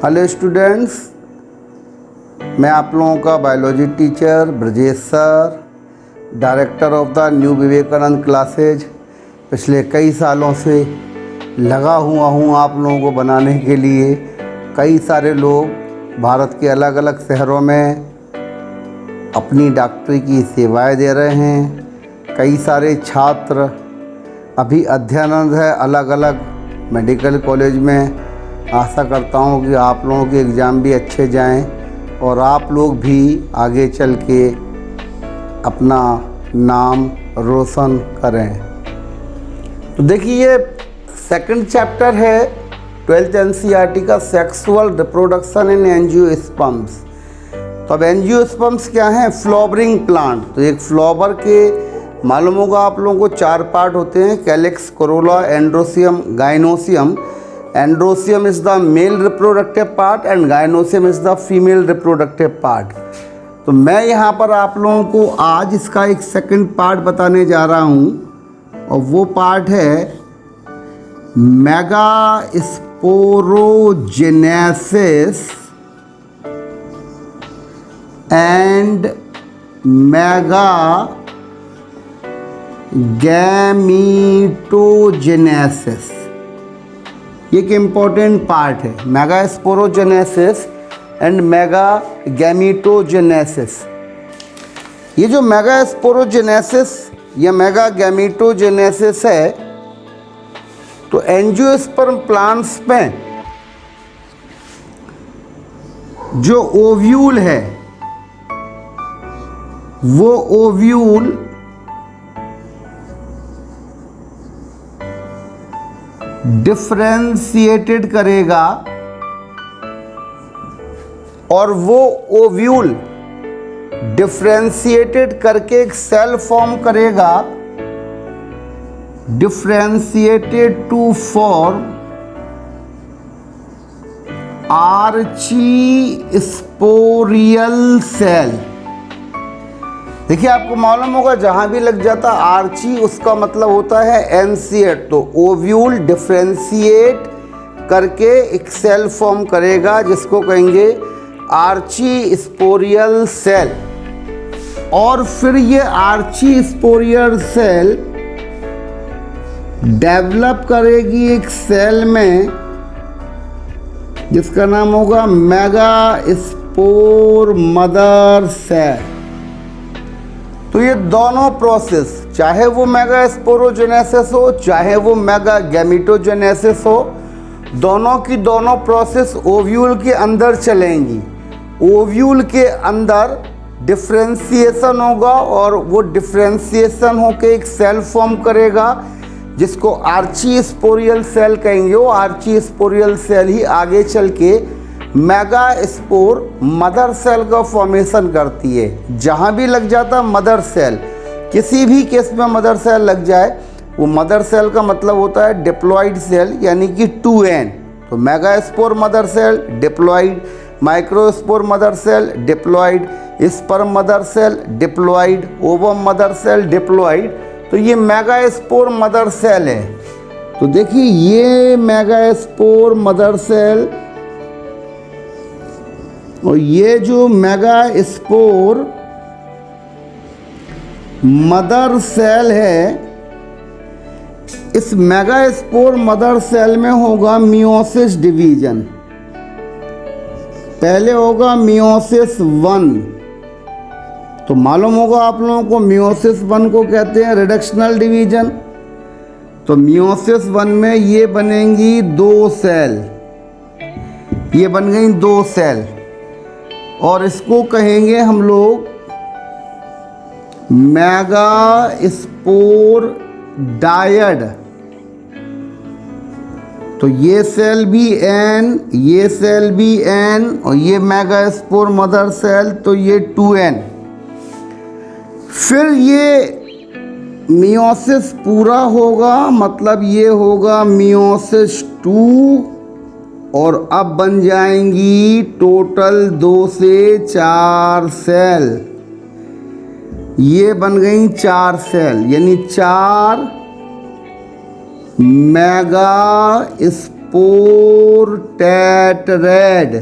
Hello students, मैं आप लोगों का biology teacher Brajesh sir, director of the new Vivekananda classes, पिछले कई सालों से लगा हुआ हूँ आप लोगों को बनाने के लिए। कई सारे लोग भारत के अलग अलग शहरों में अपनी डॉक्टरी की सेवाएं दे रहे हैं। कई सारे छात्र अभी अध्ययनरत है अलग अलग मेडिकल कॉलेज में। आशा करता हूँ कि आप लोगों के एग्ज़ाम भी अच्छे जाएं और आप लोग भी आगे चल के अपना नाम रोशन करें। तो देखिए, ये सेकंड चैप्टर है 12th NCERT का, सेक्सुअल रिप्रोडक्शन इन एंजियोस्पर्म्स। तो अब एंजियोस्पर्म्स क्या हैं? Flowering plant. तो एक फ्लावर के मालूम होगा आप लोगों को 4 पार्ट होते हैं: calyx, Corolla, androecium, gynoecium. Androecium is the male reproductive part and gynoecium is the female reproductive part. तो मैं यहाँ पर आप लोगों को आज इसका एक सेकंड पार्ट बताने जा रहा हूँ और वो पार्ट है मेगास्पोरोजेनेसिस एंड मेगागैमीटोजेनेसिस। ये एक इम्पॉर्टेंट पार्ट है, मेगास्पोरोजेनेसिस एंड मेगागैमीटोजेनेसिस। ये जो मेगास्पोरोजेनेसिस या मेगागैमीटोजेनेसिस है, तो एंजियोस्पर्म प्लांट्स में जो ओव्यूल है वो ओव्यूल डिफरेंशिएटेड करेगा और वो ओव्यूल डिफरेंशिएटेड करके एक सेल फॉर्म करेगा, डिफरेंशिएटेड टू फॉर्म आर्चीस्पोरियल सेल। देखिए, आपको मालूम होगा जहाँ भी लग जाता आर्ची, उसका मतलब होता है एनसीएट। तो ओव्यूल डिफरेंशिएट करके एक सेल फॉर्म करेगा जिसको कहेंगे आर्ची स्पोरियल सेल। और फिर ये आर्ची स्पोरियल सेल डेवलप करेगी एक सेल में जिसका नाम होगा मेगास्पोर मदर सेल। तो ये दोनों प्रोसेस, चाहे वो मेगास्पोरोजेनेसिस हो चाहे वो मेगागैमीटोजेनेसिस हो, दोनों की दोनों प्रोसेस ओव्यूल के अंदर चलेंगी। ओव्यूल के अंदर डिफरेंशिएशन होगा और वो डिफरेंशिएशन होके एक सेल फॉर्म करेगा जिसको आर्ची स्पोरियल सेल कहेंगे। वो आर्ची स्पोरियल सेल ही आगे चल के मेगास्पोर मदर सेल का फॉर्मेशन करती है। जहाँ भी लग जाता मदर सेल, किसी भी केस में मदर सेल लग जाए, वो मदर सेल का मतलब होता है डिप्लॉइड सेल, यानी कि 2n। तो megaspore mother cell diploid, microspore mother cell diploid, sperm mother cell diploid, ovum mother cell diploid. तो ये मेगास्पोर मदर सेल है। तो देखिए, ये मेगास्पोर मदर सेल और ये जो मेगास्पोर मदर सेल है, इस मेगास्पोर मदर सेल में होगा मियोसिस डिवीजन। पहले होगा मियोसिस 1। तो मालूम होगा आप लोगों को मियोसिस 1 को कहते हैं रिडक्शनल डिवीजन। तो मियोसिस 1 में ये बनेंगी 2 सेल, ये बन गई 2 सेल और इसको कहेंगे हम लोग मेगास्पोर डायड। तो ये सेल भी n, ये सेल भी n और ये मेगास्पोर मदर सेल, तो ये 2n। फिर ये मियोसिस पूरा होगा, मतलब ये होगा मियोसिस 2 और अब बन जाएंगी टोटल 2 से 4 सेल। ये बन गई 4 सेल, यानी 4 मेगास्पोर स्पोर टेट्रेड।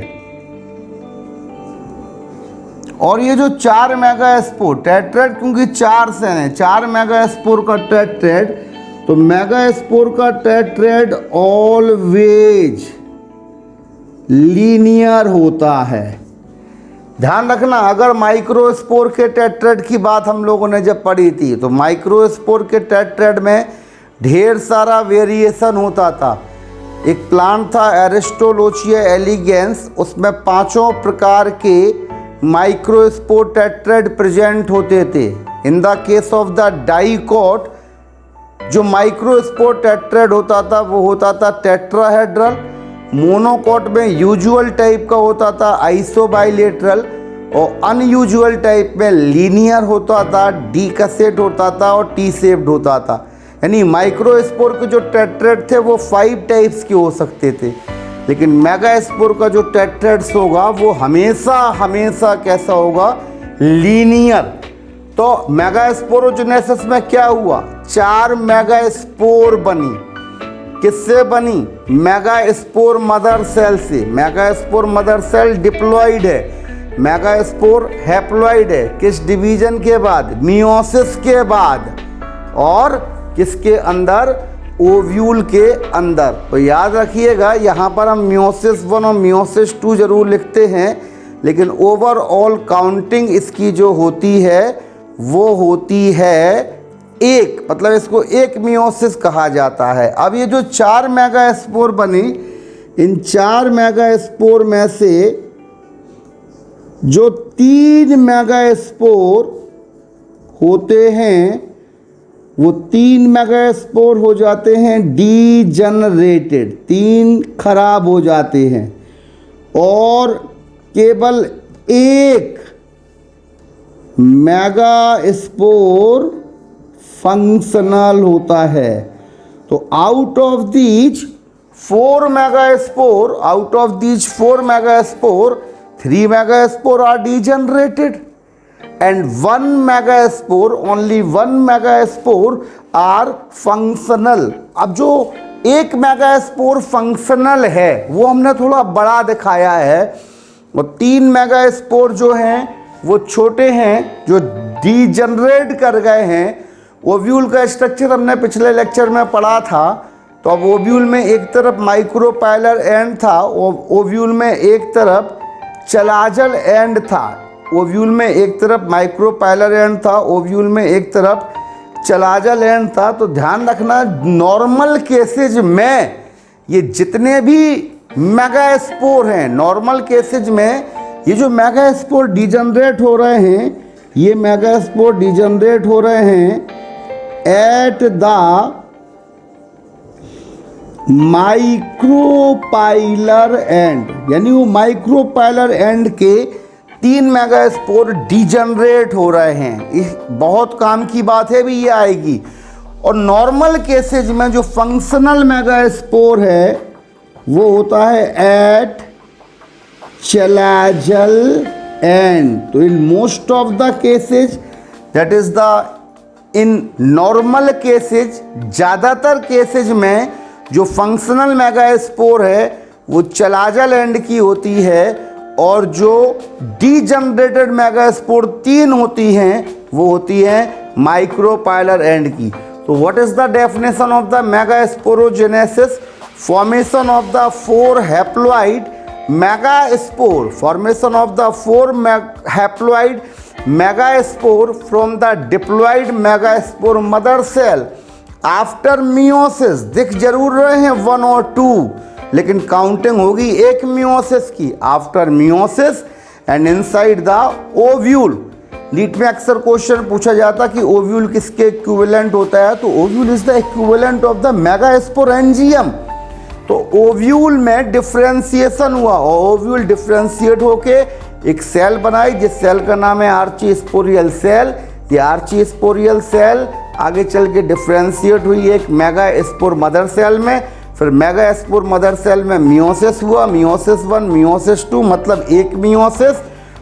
और ये जो 4 मेगा स्पोर टेट्रेड, क्योंकि 4 से हैं, 4 मेगा स्पोर का टेट्रेड, तो मेगा स्पोर का टेट्रेड ऑलवेज लीनियर होता है। ध्यान रखना, अगर माइक्रोस्पोर के टेट्रेड की बात हम लोगों ने जब पढ़ी थी, तो माइक्रोस्पोर के टेट्रेड में ढेर सारा वेरिएशन होता था। एक प्लांट था एरिस्टोलोचिया एलिगेंस, उसमें 5 प्रकार के माइक्रोस्पोर टेट्रेड प्रेजेंट होते थे। इन the case of the dicot, जो माइक्रोस्पोर टेट्रेड होता था वो होता था टेट्राहेड्रल। मोनोकोट में यूजुअल टाइप का होता था आइसोबाइलेटरल, और अनयूजुअल टाइप में लीनियर होता था, डीकसेट होता था और टी शेप्ड होता था। यानी माइक्रोस्पोर के जो टेट्रेड थे वो 5 टाइप्स के हो सकते थे, लेकिन मेगास्पोर का जो टेट्रेड्स होगा वो हमेशा कैसा होगा, लीनियर। तो मेगास्पोरोजेनेसिस में क्या हुआ, 4 मेगास्पोर बनी। किससे बनी, मेगास्पोर मदर सेल से। मेगास्पोर मदर सेल डिप्लॉइड है, मेगास्पोर हैप्लॉइड है। किस डिवीजन के बाद, मियोसिस के बाद, और किसके अंदर, ओव्यूल के अंदर। तो याद रखिएगा, यहाँ पर हम मियोसिस 1 और मियोसिस 2 जरूर लिखते हैं, लेकिन ओवरऑल काउंटिंग इसकी जो होती है वो होती है 1, मतलब इसको 1 मियोसिस कहा जाता है। अब ये जो 4 मेगास्पोर बनी, इन 4 मेगास्पोर में से जो 3 मेगास्पोर होते हैं, वो 3 मेगास्पोर हो जाते हैं डीजनरेटेड, 3 खराब हो जाते हैं, और केवल 1 मेगास्पोर फंक्शनल होता है। तो out of these 4 megaspore 3 megaspore are degenerated and 1 megaspore, only 1 megaspore are functional. अब जो 1 मेगास्पोर फंक्शनल है वो हमने थोड़ा बड़ा दिखाया है, और 3 मेगास्पोर जो हैं वो छोटे हैं, जो डीजनरेट कर गए हैं। ओव्यूल का स्ट्रक्चर हमने पिछले लेक्चर में पढ़ा था। तो अब ओव्यूल में एक तरफ माइक्रोपाइलर एंड था, ओव्यूल में एक तरफ चलाजल एंड था। ओव्यूल में एक तरफ माइक्रोपाइलर एंड था, ओव्यूल में एक तरफ चलाजल एंड था। तो ध्यान रखना, नॉर्मल केसेज में ये जितने भी मेगास्पोर हैं, नॉर्मल केसेज में ये जो मेगास्पोर डिजनरेट हो रहे हैं, ये मेगास्पोर डिजनरेट हो रहे हैं एट द माइक्रोपाइलर एंड, यानी वो माइक्रोपाइलर एंड के 3 मेगास्पोर डिजनरेट हो रहे हैं। बहुत काम की बात है भी, ये आएगी। और नॉर्मल केसेज में जो फंक्शनल मेगास्पोर है वो होता है एट चलाजल एंड। तो in most of the cases, that is the in normal cases, ज़्यादातर केसेज में जो फंक्शनल मेगास्पोर है वो चलाजल एंड की होती है, और जो डीजनरेटेड मेगास्पोर 3 होती हैं वो होती हैं माइक्रोपाइलर एंड की। तो what is the definition of the megasporogenesis? Formation of the 4 haploid megaspore, formation of the 4 haploid megaspore from the diploid megaspore mother cell after meiosis. दिख जरूर रहे हैं 1 और 2, लेकिन काउंटिंग होगी 1 मियोसिस की, after meiosis and inside the ovule. NEET में अक्सर क्वेश्चन पूछा जाता कि ओव्यूल किसके इक्विवेलेंट होता है, तो ovule is the equivalent of the megasporangium. तो ओव्यूल में डिफ्रेंशिएशन हुआ, और ओव्यूल डिफ्रेंशिएट होके एक सेल बनाई, जिस सेल का नाम है आर्चीस्पोरियल सेल। ये आर्चीस्पोरियल सेल आगे चल के डिफ्रेंशिएट हुई एक मेगास्पोर मदर सेल में। फिर मेगास्पोर मदर सेल में मियोसिस हुआ, मियोसिस 1, मियोसिस 2, मतलब 1 मियोसिस।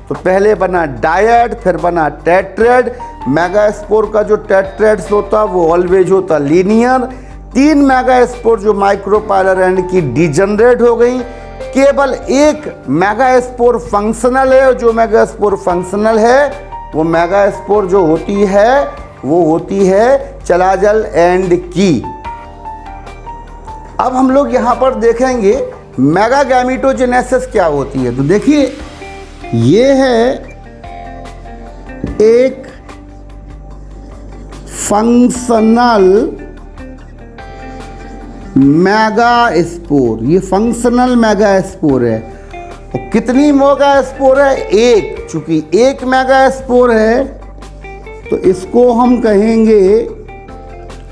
तो पहले बना डायड, फिर बना टेट्रेड। मेगास्पोर का जो टेट्रेड्स होता वो ऑलवेज होता लीनियर, 3 मेगास्पोर जो माइक्रोपाइलर एंड की डिजनरेट हो गई, केवल एक मेगास्पोर फंक्शनल है। जो मेगास्पोर फंक्शनल है वो मेगास्पोर जो होती है वो होती है चलाजल एंड की। अब हम लोग यहाँ पर देखेंगे मेगागैमीटोजेनेसिस क्या होती है। तो देखिए ये है एक फंक्शनल मेगास्पोर, ये फंक्शनल मेगास्पोर है। और कितनी मेगास्पोर है? एक। चूंकि एक मेगास्पोर है तो इसको हम कहेंगे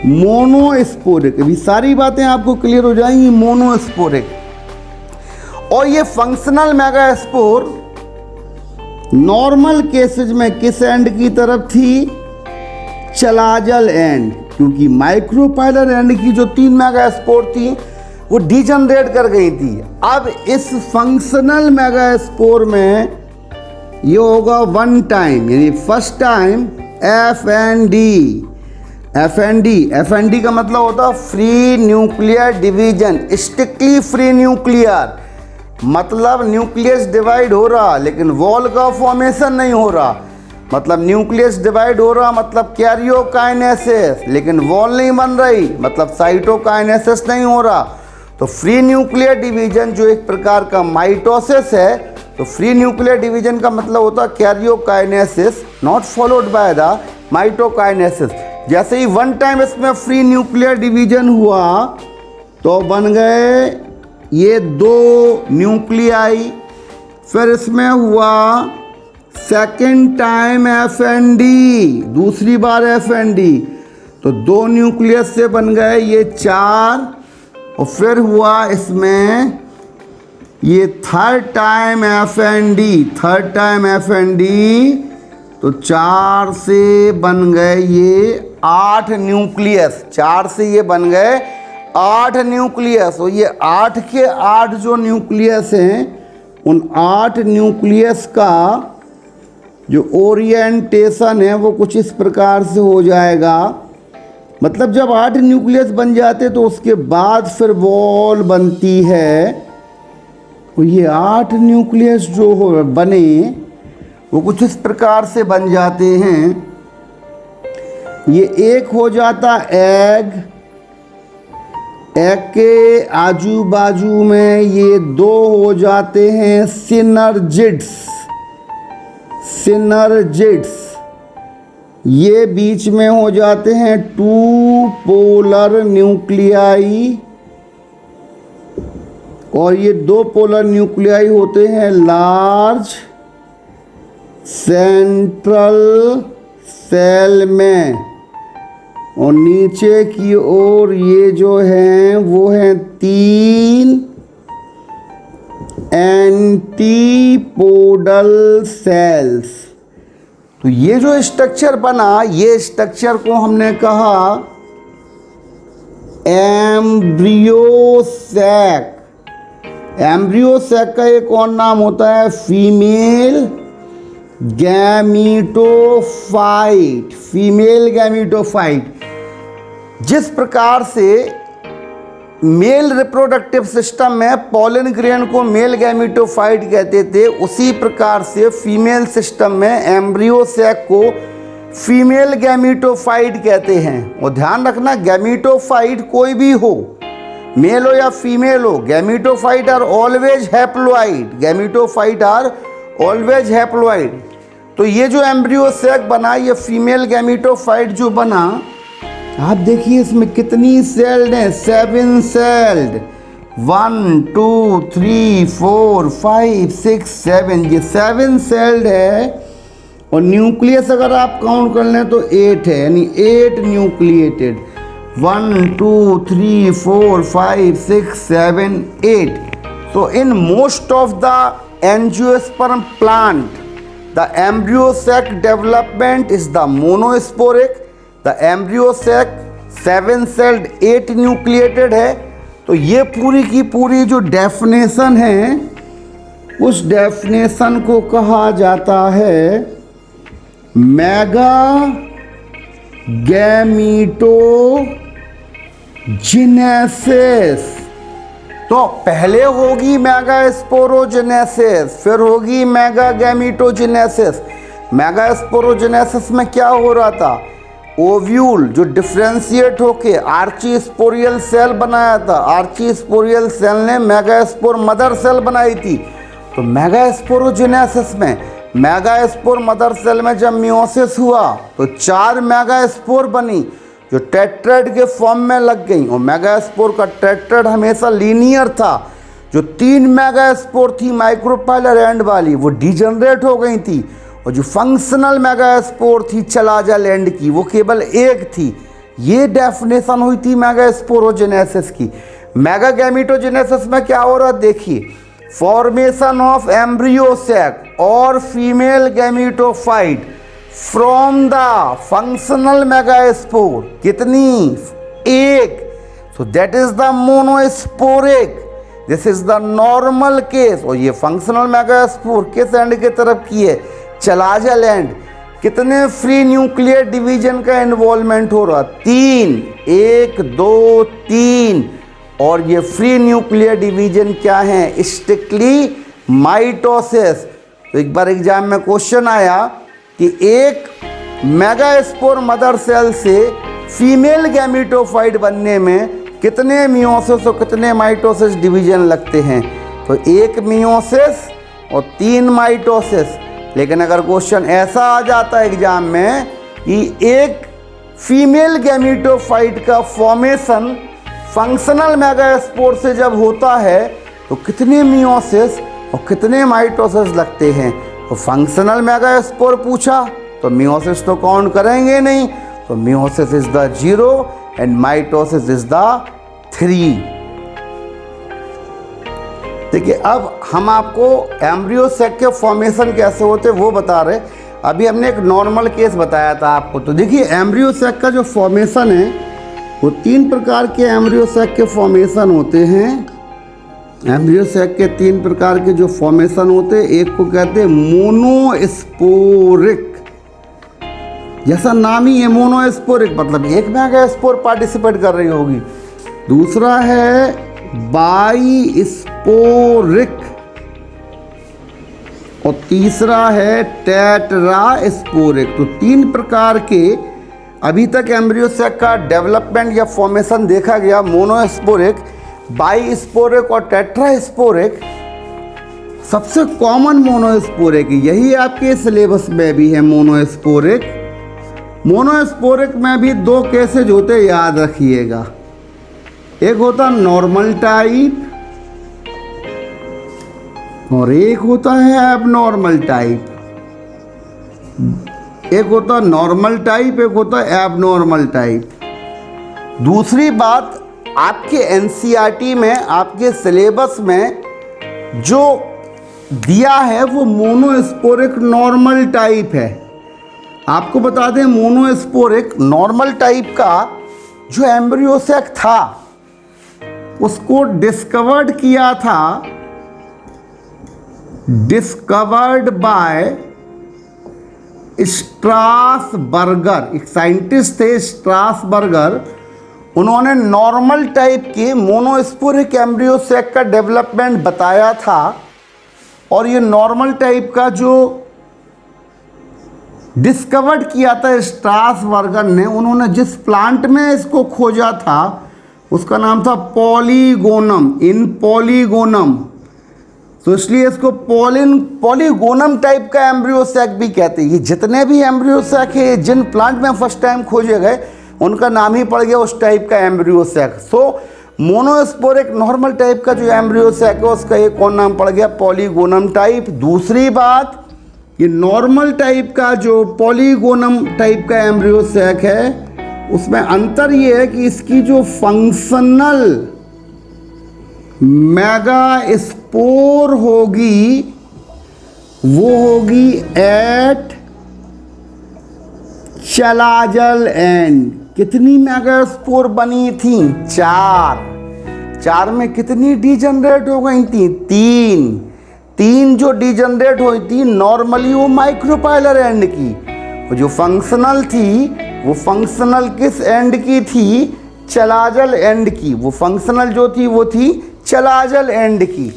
मोनोस्पोरिक। अभी सारी बातें आपको क्लियर हो जाएंगी। मोनोस्पोरिक। और ये फंक्शनल मेगास्पोर नॉर्मल केसेज में किस एंड की तरफ थी? Chalazal end. क्योंकि माइक्रोपाइलर एंड की जो 3 मेगास्पोर थी वो डिजनरेट कर गई थी। अब इस फंक्शनल मेगास्पोर में ये होगा वन टाइम, यानी first time F N D का मतलब होता है free nuclear division, strictly free nuclear, मतलब न्यूक्लियस डिवाइड हो रहा लेकिन वॉल का फॉर्मेशन नहीं हो रहा। मतलब न्यूक्लियस डिवाइड हो रहा मतलब कैरियोकाइनेसिस, लेकिन वॉल नहीं बन रही मतलब साइटोकाइनेसिस नहीं हो रहा। तो फ्री न्यूक्लियर डिवीजन जो एक प्रकार का माइटोसिस है, तो फ्री न्यूक्लियर डिवीजन का मतलब होता है karyokinesis not followed by the mitokinesis. जैसे ही वन टाइम इसमें फ्री न्यूक्लियर डिवीजन हुआ तो बन गए ये 2 न्यूक्लियाई। फिर इसमें हुआ second time F N D, दूसरी बार एफ एन डी, तो 2 न्यूक्लियस से बन गए ये 4। और फिर हुआ इसमें ये third time F N D, तो 4 से बन गए ये 8 न्यूक्लियस। 4 से ये बन गए 8 न्यूक्लियस। और ये 8 के 8 जो न्यूक्लियस हैं उन 8 न्यूक्लियस का जो ओरिएंटेशन है वो कुछ इस प्रकार से हो जाएगा। मतलब जब 8 न्यूक्लियस बन जाते तो उसके बाद फिर वॉल बनती है। तो ये 8 न्यूक्लियस जो हो बने वो कुछ इस प्रकार से बन जाते हैं। ये एक हो जाता एग के आजू बाजू में ये 2 हो जाते हैं सिनर्जिड्स। ये बीच में हो जाते हैं 2 पोलर न्यूक्लियाई। और ये 2 पोलर न्यूक्लियाई होते हैं लार्ज सेंट्रल सेल में। और नीचे की ओर ये जो हैं वो हैं 3 एंटीपोडल सेल्स। तो ये जो स्ट्रक्चर बना, ये स्ट्रक्चर को हमने कहा एम्ब्रियोसैक। एम्ब्रियोसैक का एक और नाम होता है फीमेल गैमीटोफाइट। जिस प्रकार से मेल रिप्रोडक्टिव सिस्टम में पॉलन ग्रेन को मेल गैमीटोफाइट कहते थे, उसी प्रकार से फीमेल सिस्टम में एम्ब्रियोसैक को फीमेल गैमीटोफाइट कहते हैं। और ध्यान रखना, गैमीटोफाइट कोई भी हो, मेल हो या फीमेल हो, गैमीटोफाइट आर ऑलवेज हैप्लॉइड। तो ये जो एम्ब्रियोसैक बना, ये फीमेल गैमीटोफाइट जो बना, आप देखिए इसमें कितनी सेल्ड हैं? 7 सेल्ड। 1 2 3 4 5 6 7, ये 7 सेल्ड है। और न्यूक्लियस अगर आप काउंट कर लें तो 8 है, यानी 8 nucleated. 1 2 3 4 5 6 7 8। So in most of the angiosperm plant, the embryo sac development is the monosporic. The embryo sac 7 celled 8 nucleated है। तो ये पूरी की पूरी जो डेफिनेशन है, उस डेफिनेशन को कहा जाता है मेगा गैमीटोजेनेसिस। जेनेसिस। तो पहले होगी मेगास्पोरोजेनेसिस, फिर होगी मेगागैमीटोजेनेसिस। मेगास्पोरोजेनेसिस में क्या हो रहा था, ओव्यूल जो डिफ्रेंशिएट होके आर्चीस्पोरियल सेल बनाया था, आर्चीस्पोरियल सेल ने मेगास्पोर मदर सेल बनाई थी। तो मेगास्पोरोजेनेसिस में मेगास्पोर मदर सेल में जब मियोसिस हुआ तो 4 मेगास्पोर बनी जो टेट्राड के फॉर्म में लग गई। और मेगास्पोर का टेट्राड हमेशा लीनियर था। जो 3 मेगास्पोर थी माइक्रोपाइलर एंड वाली वो डिजनरेट हो गई थी, और जो फंक्शनल मेगास्पोर थी चलाजा लैंड की वो केवल एक थी। ये डेफिनेशन हुई थी मेगास्पोरोजेनेसिस की। मेगागैमीटोजेनेसिस में क्या हो रहा है देखिए, फॉर्मेशन ऑफ एम्ब्रियो सैक और female gametophyte from the functional megaspore. कितनी, एक। So that is the monosporic, this is the normal case. और ये फंक्शनल मेगास्पोर किस एंड की तरफ की है, चलाजा लैंड। कितने फ्री न्यूक्लियर डिवीजन का इन्वॉल्वमेंट हो रहा, 3, 1 2 3। और ये फ्री न्यूक्लियर डिवीजन क्या है, स्ट्रिक्टली माइटोसिस। तो एक बार एग्जाम में क्वेश्चन आया कि एक मेगास्पोर मदर सेल से फीमेल गैमीटोफाइट बनने में कितने मियोसिस और कितने माइटोसिस डिवीजन लगते हैं। तो 1 मियोसिस और 3 माइटोसिस। लेकिन अगर क्वेश्चन ऐसा आ जाता है एग्जाम में कि एक फीमेल गैमीटोफाइट का फॉर्मेशन फंक्शनल मेगास्पोर से जब होता है तो कितने मियोसिस और कितने माइटोसिस लगते हैं। तो फंक्शनल मेगास्पोर पूछा तो मियोसिस तो काउंट करेंगे नहीं, तो meiosis is the 0 and mitosis is the 3। देखिए अब हम आपको एम्ब्रियो सैक के फॉर्मेशन कैसे होते वो बता रहे। अभी हमने एक नॉर्मल केस बताया था आपको। तो देखिए एम्ब्रियो सैक का जो फॉर्मेशन है वो 3 प्रकार के एम्ब्रियो सैक के फॉर्मेशन होते हैं। एम्ब्रियो सैक के 3 प्रकार के जो फॉर्मेशन होते हैं, एक को कहते हैं मोनोस्पोरिक, जैसा नाम ही है मोनोस्पोरिक, मतलब एक मेगास्पोर पार्टिसिपेट कर रही होगी। दूसरा है बाइस्पोरिक और तीसरा है टेट्रास्पोरिक। तो 3 प्रकार के अभी तक एम्ब्रियो सैक का डेवलपमेंट या फॉर्मेशन देखा गया, मोनोस्पोरिक, बाइस्पोरिक और टेट्रास्पोरिक। सबसे कॉमन मोनोस्पोरिक, यही आपके सिलेबस में भी है मोनोस्पोरिक। मोनोस्पोरिक में भी 2 केसेज होते, याद रखिएगा। एक होता नॉर्मल टाइप और एक होता है एबनॉर्मल टाइप। एक होता नॉर्मल टाइप, एक होता एबनॉर्मल टाइप। दूसरी बात, आपके एनसीईआरटी में आपके सिलेबस में जो दिया है वो मोनोस्पोरिक नॉर्मल टाइप है। आपको बता दें मोनोस्पोरिक नॉर्मल टाइप का जो एम्ब्रियो सैक था उसको डिस्कवर्ड किया था, डिस्कवर्ड बाय स्ट्रासबर्गर। एक साइंटिस्ट थे स्ट्रासबर्गर, उन्होंने नॉर्मल टाइप के मोनोस्पोरिक एम्ब्रियो सैक का डेवलपमेंट बताया था। और ये नॉर्मल टाइप का जो डिस्कवर्ड किया था स्ट्रासबर्गर ने, उन्होंने जिस प्लांट में इसको खोजा था उसका नाम था पॉलीगोनम, इन पॉलीगोनम। तो इसलिए इसको पॉलीगोनम टाइप का एम्ब्रियो सैक भी कहते हैं। ये जितने भी एम्ब्रियो सैक है जिन प्लांट में फर्स्ट टाइम खोजे गए उनका नाम ही पड़ गया उस टाइप का एम्ब्रियो सैक। सो मोनोस्पोरिक नॉर्मल टाइप का जो एम्ब्रियो सैक है उसका एक और नाम पड़ गया पॉलीगोनम टाइप। दूसरी बात, ये नॉर्मल टाइप का जो पॉलीगोनम टाइप का एम्ब्रियो सैक है उसमें अंतर ये है कि इसकी जो फंक्शनल मेगास्पोर होगी वो होगी एट चलाजल एंड। कितनी मेगास्पोर बनी थी? 4 में कितनी डिजनरेट हो गई थी? 3 जो डिजनरेट हुई थी नॉर्मली वो माइक्रोपाइलर एंड की, और जो फंक्शनल थी वो फंक्शनल किस एंड की थी? चलाजल एंड की, वो फंक्शनल जो थी वो थी चलाजल एंड की।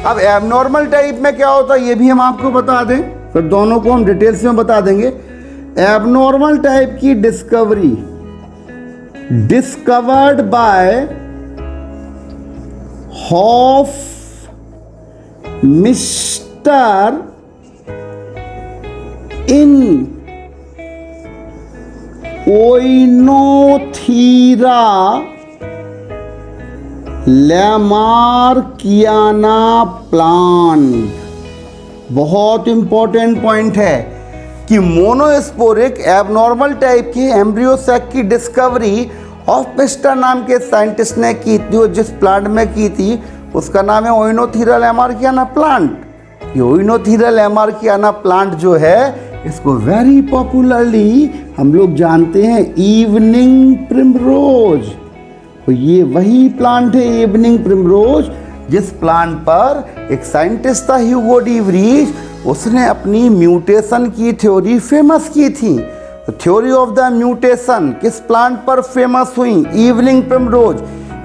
अब एबनॉर्मल टाइप में क्या होता है ये भी हम आपको बता दें, फिर दोनों को हम डिटेल्स में बता देंगे। एबनॉर्मल टाइप की discovery discovered by Hofmeister in Oenothera lamarckiana plant. बहुत इंपॉर्टेंट पॉइंट है कि मोनोस्पोरिक एबनॉर्मल टाइप के एम्ब्रियो सैक की डिस्कवरी हॉफमिस्टर नाम के साइंटिस्ट ने की थी, और जिस प्लांट में की थी उसका नाम है ओइनोथीरा लैमार्कियाना प्लांट। ये ओइनोथीरा लैमार्कियाना प्लांट जो है इसको वेरी पॉपुलरली हम लोग जानते हैं इवनिंग प्रिमरोज। तो ये वही प्लांट है इवनिंग प्रिमरोज जिस प्लांट पर एक साइंटिस्ट था ह्यूगो डी वरीज, उसने अपनी म्यूटेशन की थ्योरी फेमस की थी। तो थ्योरी ऑफ द म्यूटेशन किस प्लांट पर फेमस हुई? Evening primrose.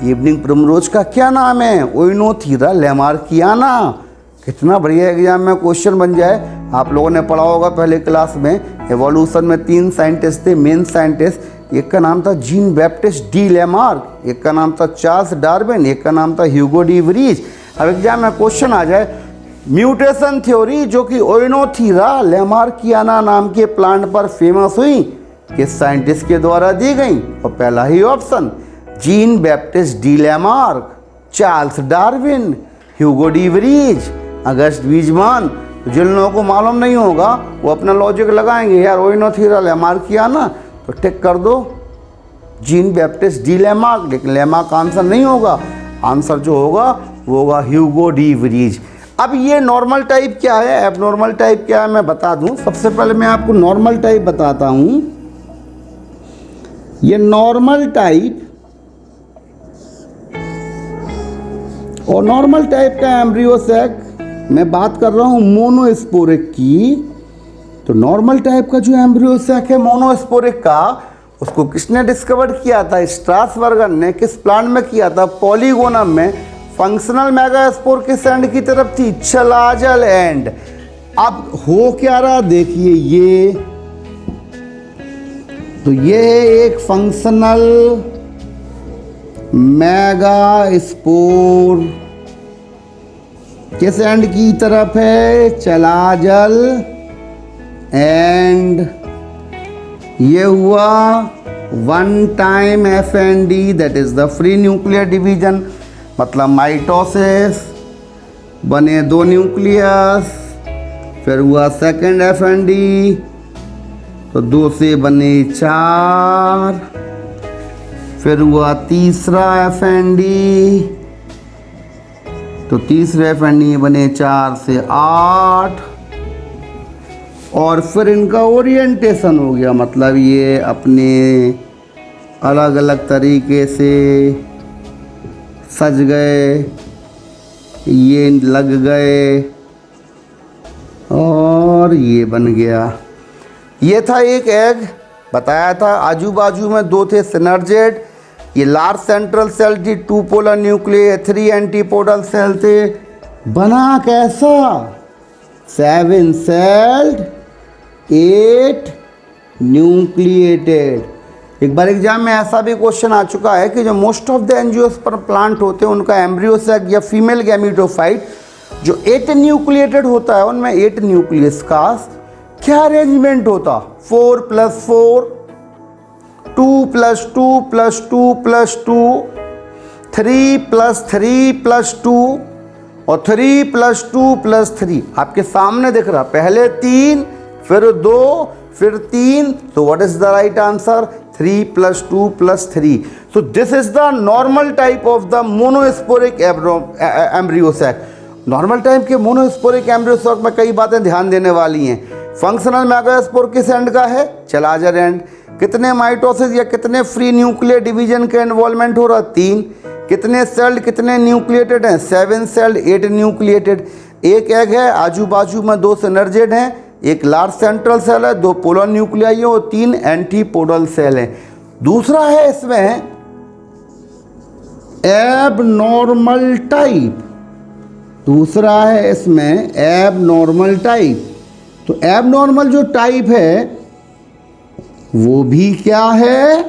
इवनिंग प्रिमरोज का क्या नाम है? ओइनोथीरा लैमार्कियाना। कितना बढ़िया एग्जाम में क्वेश्चन बन जाए। आप लोगों ने पढ़ा होगा पहले क्लास में, एवोल्यूशन में 3 साइंटिस्ट थे मेन साइंटिस्ट। एक का नाम था जीन बैप्टिस्ट डी लैमार्क, एक का नाम था चार्ल्स डार्विन, एक का नाम था ह्यूगो डी वरीज। अब एग्जाम में क्वेश्चन आ जाए म्यूटेशन थ्योरी जो कि ओइनोथीरा लैमार्कियाना नाम के प्लांट पर फेमस हुई, किस साइंटिस्ट के द्वारा दी गई? और पहला ही option Jean Baptiste de Lamarck, Charles Darwin, Hugo de Vries, August Weismann. तो जिन लोगों को मालूम नहीं होगा वो अपना लॉजिक लगाएंगे, यार ओइनोथीरा लैमार्कियाना, तो टिक कर दो जीन बैप्टिस्ट डी लैमार्क। लेकिन लैमार्क आंसर नहीं होगा, आंसर जो होगा वो होगा ह्यूगो डी वरीज। अब ये नॉर्मल टाइप क्या है, एबनॉर्मल टाइप क्या है, मैं बता दूं। सबसे पहले मैं आपको नॉर्मल टाइप बताता हूं। ये नॉर्मल टाइप और नॉर्मल टाइप का एम्ब्रियो सैक, मैं बात कर रहा हूं मोनोस्पोरिक की। तो नॉर्मल टाइप का जो एम्ब्रियो सैक है मोनोस्पोरिक का, उसको किसने डिस्कवर किया था? स्ट्रासबर्गर ने। किस प्लांट में किया था? पॉलीगोनम में। फंक्शनल मेगास्पोर किस एंड की तरफ थी? Chalazal end. अब हो क्या रहा देखिए, ये तो ये एक फंक्शनल मेगास्पोर किस एंड की तरफ है? Chalazal end. ये हुआ one time FND, that is the free nuclear division, मतलब माइटोसिस, बने 2 न्यूक्लियस, फिर हुआ सेकंड FND, तो 2 से बने 4, फिर हुआ तीसरा FND, तो तीसरे FND बने 4 से 8, और फिर इनका ओरिएंटेशन हो गया, मतलब ये अपने अलग अलग तरीके से सज गए, ये लग गए और ये बन गया। ये था एक एग, बताया था आजू बाजू में 2 थे सिनर्जेड। ये लार्ज सेंट्रल सेल थी, 2 पोलर न्यूक्लियस, 3 एंटीपोडल सेल थे। बना कैसा? 7 सेल्ड 8 न्यूक्लिएटेड। एक बार एग्जाम में ऐसा भी क्वेश्चन आ चुका है कि जो most of the angiosperm plant होते हैं उनका एम्ब्रियो सैक या फीमेल गैमीटोफाइट जो 8 न्यूक्लिएटेड होता है, उनमें 8 न्यूक्लियस का क्या अरेंजमेंट होता? 4 + 4, 2 + 2 + 2 + 2, 3 + 3 + 2 और 3 + 2 + 3। आपके सामने दिख रहा, पहले 3, फिर 2, फिर 3। तो what is the right answer? 3 + 2 + 3। So this is the normal type of the monosporic embryo sac। Normal type के मोनोस्पोरिक एम्ब्रियो सैक में कई बातें ध्यान देने वाली हैं। फंक्शनल मेगास्पोर किस एंड का है? Chalazal end. कितने माइटोसिस या कितने फ्री न्यूक्लियर डिवीजन का इन्वॉल्वमेंट हो रहा? 3। कितने सेल्ड, कितने न्यूक्लिएटेड हैं? 7 सेल्ड 8 न्यूक्लिएटेड। एक एग है, आजू बाजू में 2 सिनर्जेड हैं, एक लार्ज सेंट्रल सेल है, 2 पोलर न्यूक्लियाई और 3 एंटीपोडल सेल हैं। दूसरा है इसमें एबनॉर्मल टाइप, दूसरा है इसमें एबनॉर्मल टाइप। तो एबनॉर्मल जो टाइप है वो भी क्या है,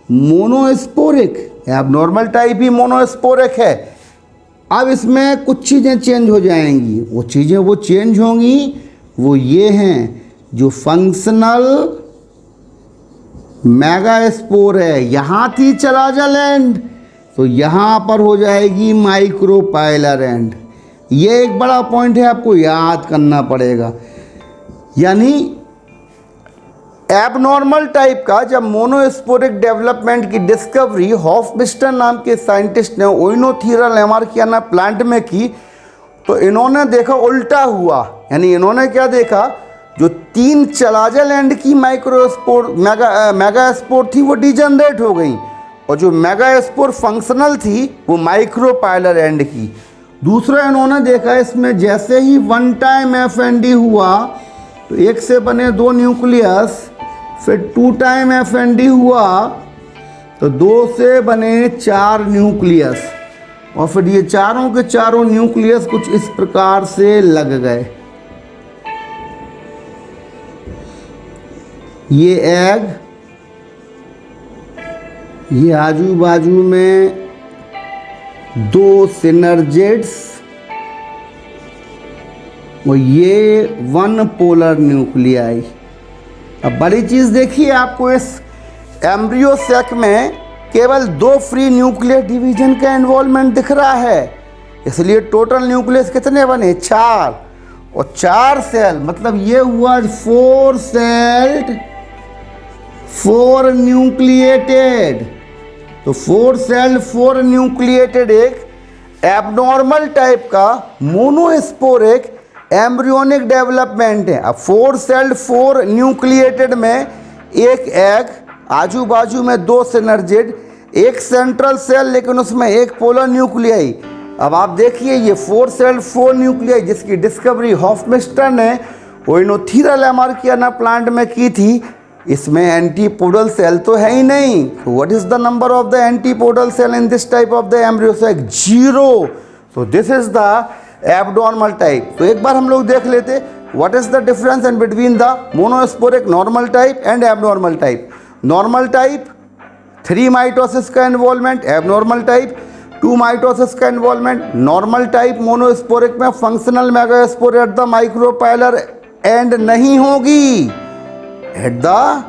मोनोस्पोरिक। एबनॉर्मल टाइप ही मोनोस्पोरिक है। अब इसमें कुछ चीज़ें चेंज हो जाएंगी, वो चीज़ें वो चेंज होंगी, वो ये हैं जो फंक्शनल मेगास्पोर है, यहाँ थी चलाजल एंड, तो यहाँ पर हो जाएगी माइक्रोपाइलर एंड। ये एक बड़ा पॉइंट है, आपको याद करना पड़ेगा। यानी एबनॉर्मल टाइप का जब मोनोस्पोरिक डेवलपमेंट की डिस्कवरी हॉफमिस्टर नाम के साइंटिस्ट ने ओइनोथीरा लैमार्कियाना प्लांट में की, तो इन्होंने देखा उल्टा हुआ। यानी इन्होंने क्या देखा, जो 3 चलाजल एंड की माइक्रोस्पोर मेगास्पोर थी वो डिजनरेट हो गई, और जो मेगास्पोर फंक्शनल थी वो माइक्रोपाइलर एंड की। दूसरा इन्होंने देखा इसमें जैसे ही 1 टाइम FND हुआ तो एक से बने 2 न्यूक्लियस, फिर 2 टाइम FND हुआ तो 2 से बने 4 न्यूक्लियस, और फिर ये चारों के चारों न्यूक्लियस कुछ इस प्रकार से लग गए। ये एग, ये आजू बाजू में 2 सिनर्जेट्स, और ये 1 पोलर न्यूक्लियाई। अब बड़ी चीज़ देखिए, आपको इस एम्ब्रियो सेक में केवल 2 फ्री न्यूक्लियर डिवीजन का इन्वॉल्वमेंट दिख रहा है, इसलिए टोटल न्यूक्लियस कितने बने, 4, और 4 सेल, मतलब ये हुआ 4 सेल्ड 4 न्यूक्लिएटेड। तो 4 सेल्ड 4 न्यूक्लिएटेड एक एबनॉर्मल टाइप का मोनोस्पोरिक एम्ब्रियोनिक डेवलपमेंट है। अब 4 सेल्ड 4 न्यूक्लिएटेड में एक एग, आजू बाजू में 2 सिनर्जिड, एक सेंट्रल सेल लेकिन उसमें एक पोलर न्यूक्लियाई। अब आप देखिए ये 4 सेल्ड 4 न्यूक्लियाई जिसकी डिस्कवरी हॉफमिस्टर ने ओइनोथीरा लैमार्कियाना प्लांट में की थी, इसमें एंटीपोडल सेल तो है ही नहीं। What is the number of the antipodal cell in this type of the embryo sac, 0। So this is the abnormal type. तो एक बार हम लोग देख लेते what is the difference in between the monosporic normal type and abnormal type. Normal type 3 mitosis का involvement, abnormal type 2 mitosis का involvement. Normal type monosporic में functional megaspore at the micropylar end नहीं होगी, एट द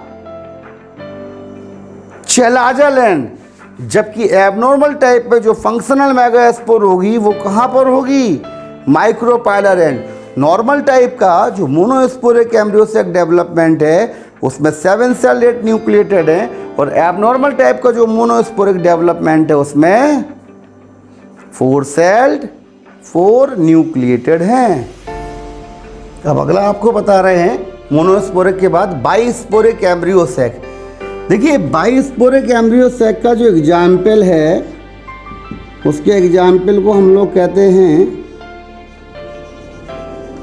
चलाजल एंड। जबकि abnormal type में जो functional megaspore होगी वो कहाँ पर होगी, माइक्रोपाइलर एंड। नॉर्मल टाइप का जो मोनोस्पोरिक एम्ब्रियोसेक डेवलपमेंट है उसमें 7 सेल 8 न्यूक्लिएटेड है, और एबनॉर्मल टाइप का जो मोनोस्पोरिक डेवलपमेंट है उसमें 4 सेल्ड 4 न्यूक्लिएटेड हैं। अब अगला आपको बता रहे हैं मोनोस्पोरिक के बाद बाइस्पोरिक एम्ब्रियोसेक। देखिए बाइस्पोरिक एम्ब्रियोसेक का जो एग्जाम्पल है उसके एग्जाम्पल को हम लोग कहते हैं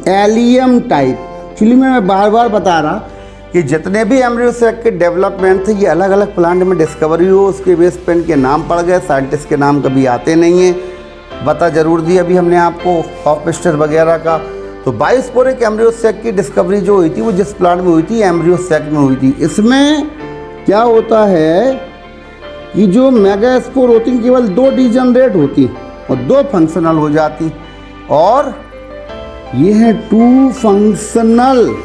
एलियम टाइप। एक्चुअली मैं बार बार बता रहा कि जितने भी एम्ब्रियोसेक के डेवलपमेंट थे ये अलग अलग प्लांट में डिस्कवरी हो, उसके बेस पे इनके नाम पड़ गए, साइंटिस्ट के नाम कभी आते नहीं हैं, बता जरूर दिया अभी हमने आपको हॉफमिस्टर वगैरह का। तो बाइस्पोरिक एम्ब्रियोसेक की डिस्कवरी जो हुई थी वो जिस प्लांट में हुई थी, एम्ब्रियोसेक में हुई थी। इसमें क्या होता है कि जो मेगास्पोर होती केवल 2 डिजनरेट होती और 2 फंक्शनल हो जाती, और ये है 2 फंक्शनल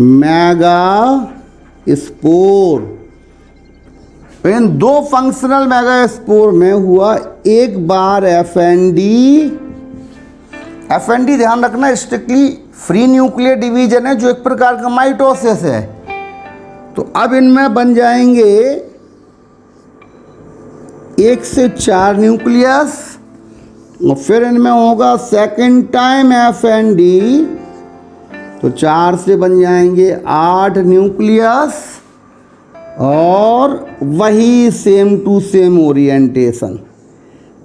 मेगास्पोर। इन 2 फंक्शनल मेगास्पोर में हुआ एक बार एफएनडी ध्यान रखना स्ट्रिक्टली फ्री न्यूक्लियर डिवीजन है जो एक प्रकार का माइटोसिस है। तो अब इनमें बन जाएंगे 1 से 4 न्यूक्लियस, और फिर इनमें होगा सेकेंड टाइम एफएनडी, तो 4 से बन जाएंगे 8 न्यूक्लियस, और वही सेम टू सेम ओरिएंटेशन।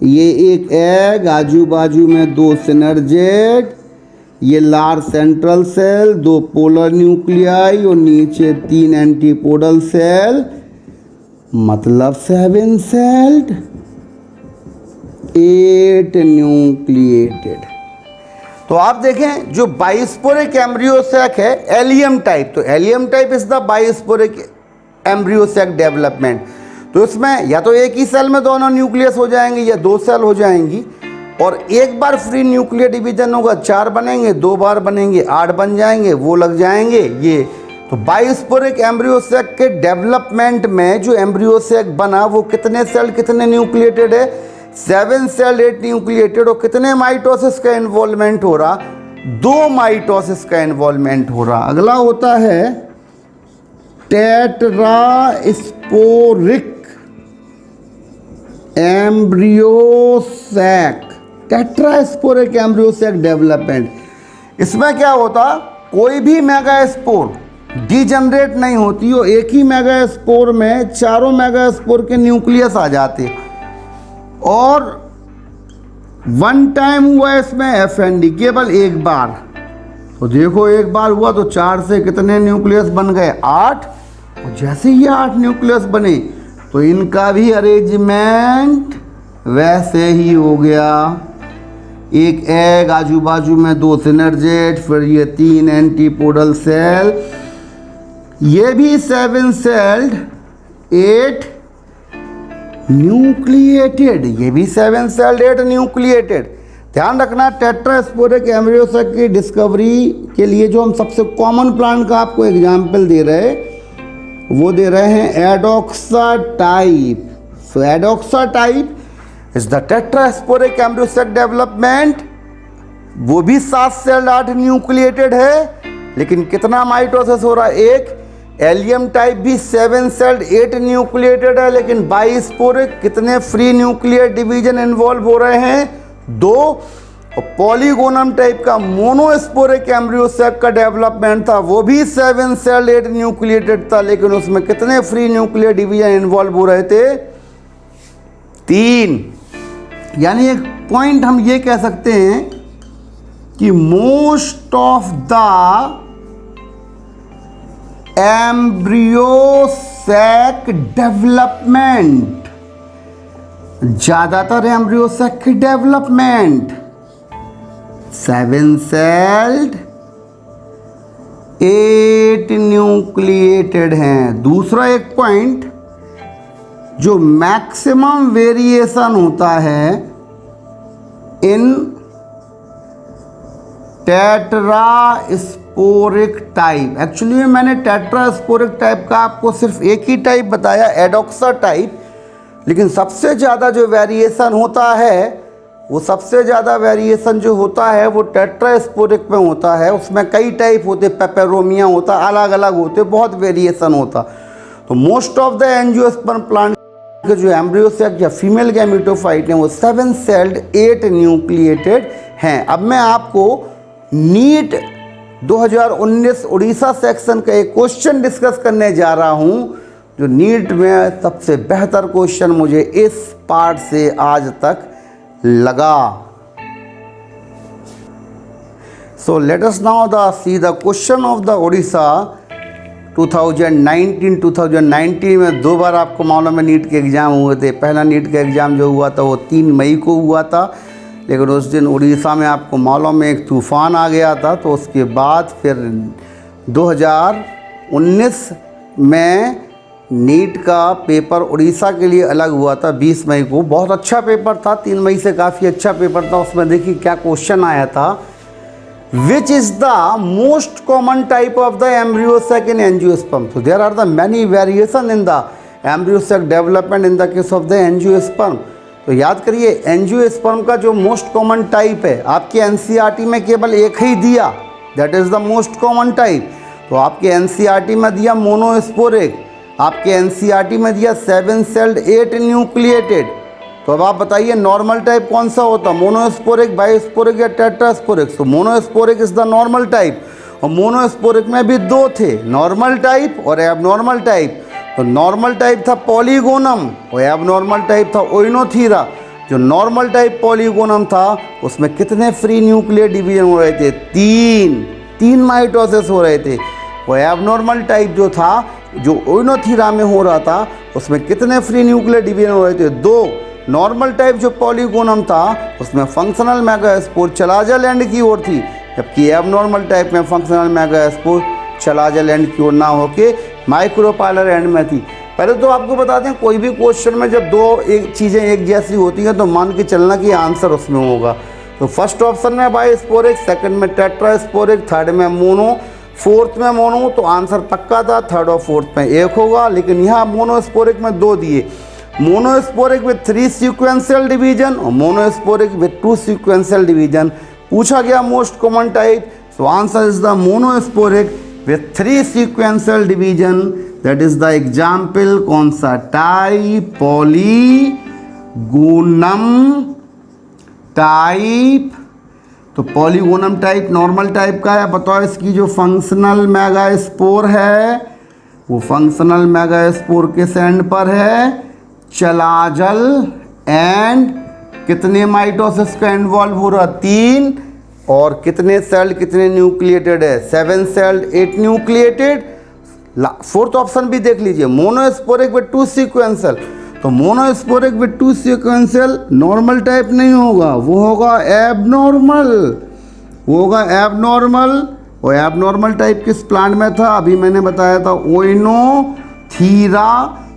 ये एक एग, आजू बाजू में 2 सिनर्जेट, ये large central cell, 2 polar nuclei और नीचे 3 एंटीपोडल सेल, मतलब 7 सेल्ड 8 न्यूक्लिएटेड। तो आप देखें जो बाइस्पोरिक एम्ब्रियोसैक है एलियम टाइप, तो Allium type is the bisporic embryo sac development. तो इसमें या तो एक ही सेल में दोनों न्यूक्लियस हो जाएंगे या 2 सेल हो जाएंगी, और एक बार फ्री न्यूक्लियर डिवीजन होगा 4 बनेंगे, 2 बार बनेंगे 8 बन जाएंगे, वो लग जाएंगे ये। तो बाइस्पोरिक एम्ब्रियोसैक के डेवलपमेंट में जो एम्ब्रियोसैक बना वो कितने सेल कितने न्यूक्लिएटेड है, 7 सेल 8 न्यूक्लिएटेड। और कितने माइटोसिस का इन्वॉल्वमेंट हो रहा, 2 माइटोसिस का इन्वॉल्वमेंट हो रहा। अगला होता है tetrasporic embryo sac, tetrasporic embryo sac development. इसमें क्या होता, कोई भी मेगास्पोर डीजनरेट नहीं होती और एक ही मेगास्पोर में चारों मेगास्पोर के न्यूक्लियस आ जाते, और वन टाइम हुआ इसमें एफएनडी केवल एक बार। तो देखो एक बार हुआ तो 4 से कितने न्यूक्लियस बन गए, 8। और जैसे ही 8 न्यूक्लियस बने तो इनका भी अरेंजमेंट वैसे ही हो गया, एक एग, आजू बाजू में 2 सिनर्जेट, फिर ये 3 एंटीपोडल सेल, ये भी 7 सेल्ड 8 न्यूक्लिएटेड, ये भी 7 सेल्ड 8 न्यूक्लिएटेड। ध्यान रखना टेट्रास्पोरिक एम्ब्रियोसैक की डिस्कवरी के लिए जो हम सबसे कॉमन प्लांट का आपको एग्जाम्पल दे रहे हैं वो दे रहे हैं Adoxa type. So Adoxa type is the tetrasporic embryo sac development, वो भी 7 सेल्ड 8 न्यूक्लिएटेड है, लेकिन कितना माइटोसिस हो रहा है, एक। एलियम टाइप भी 7 सेल्ड 8 न्यूक्लिएटेड है, लेकिन बाइस्पोरिक कितने फ्री न्यूक्लियर डिवीजन इन्वॉल्व हो रहे हैं, 2। और पॉलीगोनम टाइप का मोनोस्पोरिक एम्ब्रियोसैक का डेवलपमेंट था, वो भी 7 सेल्ड 8 न्यूक्लिएटेड था, लेकिन उसमें कितने फ्री न्यूक्लियर डिवीजन इन्वॉल्व हो रहे थे, 3। यानी एक पॉइंट हम ये कह सकते हैं कि most of the embryo sac development, ज्यादातर एम्ब्रियोसैक की डेवलपमेंट 7 सेल्ड 8 न्यूक्लिएटेड हैं। दूसरा एक पॉइंट, जो मैक्सिमम वेरिएशन होता है इन टेट्रास्पोरिक टाइप, एक्चुअली मैंने टेट्रास्पोरिक टाइप का आपको सिर्फ एक ही टाइप बताया, एडोक्सा टाइप, लेकिन सबसे ज़्यादा जो वेरिएशन होता है वो सबसे ज़्यादा वेरिएशन जो होता है वो टेट्रास्पोरिक में होता है। उसमें कई टाइप होते, पेपेरोमिया होता, अलग अलग होते, बहुत वेरिएशन होता। तो most of the angiosperm plant के जो एम्ब्रियोसैक या फीमेल गैमेटोफाइट हैं वो 7 सेल्ड 8 न्यूक्लिएटेड हैं। अब मैं आपको नीट 2019 उड़ीसा सेक्शन का एक क्वेश्चन डिस्कस करने जा रहा हूं, जो नीट में सबसे बेहतर क्वेश्चन मुझे इस पार्ट से आज तक लगा। So let us now see the question of the Orissa 2019 में 2 बार आपको मालूम है नीट के एग्ज़ाम हुए थे। पहला नीट का एग्ज़ाम जो हुआ था वो 3 मई को हुआ था, लेकिन उस दिन उड़ीसा में आपको मालूम है एक तूफ़ान आ गया था। तो उसके बाद फिर 2019 में नीट का पेपर उड़ीसा के लिए अलग हुआ था 20 मई को। बहुत अच्छा पेपर था, 3 मई से काफ़ी अच्छा पेपर था। उसमें देखिए क्या क्वेश्चन आया था, which is the most common type of the embryo sac in angiosperm. तो there are the many variation in the embryo sac development in the case of the angiosperm. तो याद करिए एंजियोस्पर्म का जो मोस्ट कॉमन टाइप है आपके एनसीईआरटी में केवल एक ही दिया, that is the most common type. तो आपके एनसीईआरटी में दिया मोनोस्पोरिक, आपके एनसीईआरटी में दिया 7 सेल्ड 8 न्यूक्लिएटेड। तो अब आप बताइए नॉर्मल टाइप कौन सा होता, मोनोस्पोरिक, बाइस्पोरिक या टेट्रास्पोरिक। तो monosporic is the normal type, और मोनोस्पोरिक में भी 2 थे, नॉर्मल टाइप और एबनॉर्मल टाइप। तो नॉर्मल टाइप था पॉलीगोनम और एबनॉर्मल टाइप था ओइनोथीरा। जो नॉर्मल टाइप पॉलीगोनम था उसमें कितने फ्री न्यूक्लियर डिवीजन हो रहे थे, 3 माइटोसिस हो रहे थे। वो एबनॉर्मल टाइप जो था, जो ओइनोथीरा में हो रहा था, उसमें कितने फ्री न्यूक्लियर डिवीजन हो रहे थे? 2। नॉर्मल टाइप जो पॉलीगोनम था उसमें फंक्शनल मेगास्पोर चलाजल एंड की ओर थी, जबकि एबनॉर्मल टाइप में फंक्शनल मेगास्पोर चलाजल एंड की ओर ना होके माइक्रोपाइलर एंड में थी। पहले तो आपको बता दें, कोई भी क्वेश्चन में जब दो चीज़ें एक जैसी होती हैं तो मान के चलना कि आंसर उसमें होगा। तो फर्स्ट ऑप्शन में बाइस्पोरिक, सेकंड में टेट्रास्पोरिक, थर्ड में मोनो, फोर्थ में मोनो, तो आंसर पक्का था थर्ड और फोर्थ में एक होगा। लेकिन यहाँ मोनोस्पोरिक में 2 दिए, मोनोस्पोरिक विथ 3 सीक्वेंशियल डिवीजन और मोनोस्पोरिक विथ 2 सीक्वेंशियल डिवीजन। पूछा गया most common type, so answer is the monosporic with 3 sequential division. That is the example. कौन सा टाइप? Polygonum type. तो पॉलीगोनम टाइप नॉर्मल टाइप का है। बताओ इसकी जो फंक्शनल मेगास्पोर है वो फंक्शनल मेगास्पोर किस एंड पर है? चलाजल एंड कितने माइटोसिस का इन्वॉल्व हो रहा? 3। और कितने सेल कितने न्यूक्लिएटेड है? 7 सेल 8 न्यूक्लिएटेड। फोर्थ ऑप्शन भी देख लीजिए, मोनोस्पोरिक विद 2 सीक्वेंशियल। तो monosporic with 2 sequential normal type नहीं होगा, वो होगा एबनॉर्मल, वो होगा एबनॉर्मल। और एबनॉर्मल टाइप किस प्लांट में था? अभी मैंने बताया था ओइनोथीरा।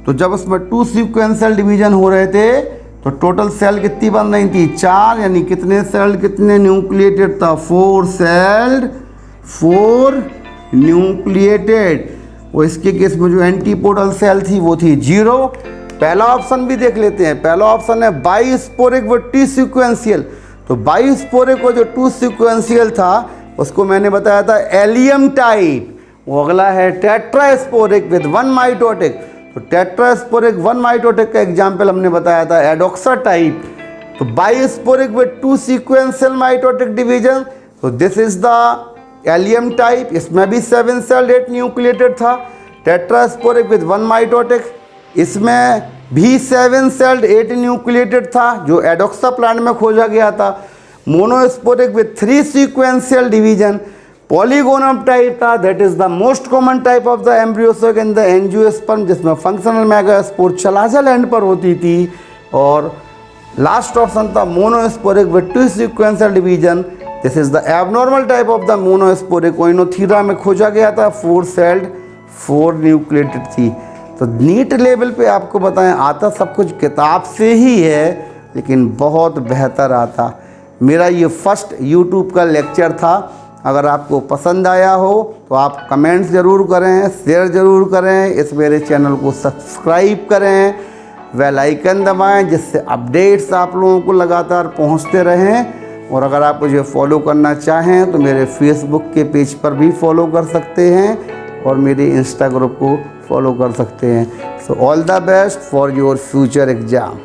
तो जब उसमें 2 सीक्वेंशियल डिवीजन हो रहे थे तो टोटल सेल कितनी बन रही थी? 4। यानी कितने सेल कितने न्यूक्लिएटेड था? 4 सेल्ड 4 न्यूक्लिएटेड। और इसके केस में जो एंटीपोडल सेल थी वो थी 0। पहला ऑप्शन भी देख लेते हैं। पहला ऑप्शन है बाइस्पोरिक विद 2 सीक्वेंशियल। तो बाइस्पोरिक को जो 2 सीक्वेंशियल था उसको मैंने बताया था एलियम टाइप। वो अगला है टेट्रास्पोरिक विद 1 माइटोटिक। तो टेट्रास्पोरिक 1 माइटोटिक का एग्जाम्पल हमने बताया था एडोक्सा टाइप। तो बाइस्पोरिक विद 2 सीक्वेंशियल माइटोटिक डिवीजन, तो this is the allium type. इसमें भी 7 सेल्ड 8 न्यूक्लिएटेड था। टेट्रास्पोरिक विद 1 माइटोटिक, इसमें भी 7 सेल्ड 8 न्यूक्लिएटेड था जो एडोक्सा प्लांट में खोजा गया था। Monosporic with 3 sequential division Polygonum type था। That is the most common type of the embryo sac in the angiosperm, जिसमें फंक्शनल मेगास्पोर चलाजल एंड पर होती थी। और लास्ट ऑप्शन था monosporic with 2 sequential division. This is the abnormal type of the monosporic, Oenothera में खोजा गया था। 4 सेल्ड 4 न्यूक्लिएटेड थी। तो नीट लेवल पे आपको बताएं, आता सब कुछ किताब से ही है लेकिन बहुत बेहतर आता। मेरा ये फर्स्ट यूट्यूब का लेक्चर था। अगर आपको पसंद आया हो तो आप कमेंट्स ज़रूर करें, शेयर ज़रूर करें, इस मेरे चैनल को सब्सक्राइब करें, बेल आइकन दबाएं जिससे अपडेट्स आप लोगों को लगातार पहुंचते रहें। और अगर आप मुझे फॉलो करना चाहें तो मेरे फेसबुक के पेज पर भी फॉलो कर सकते हैं और मेरे इंस्टाग्राम को फॉलो कर सकते हैं। So all the best for your future exam.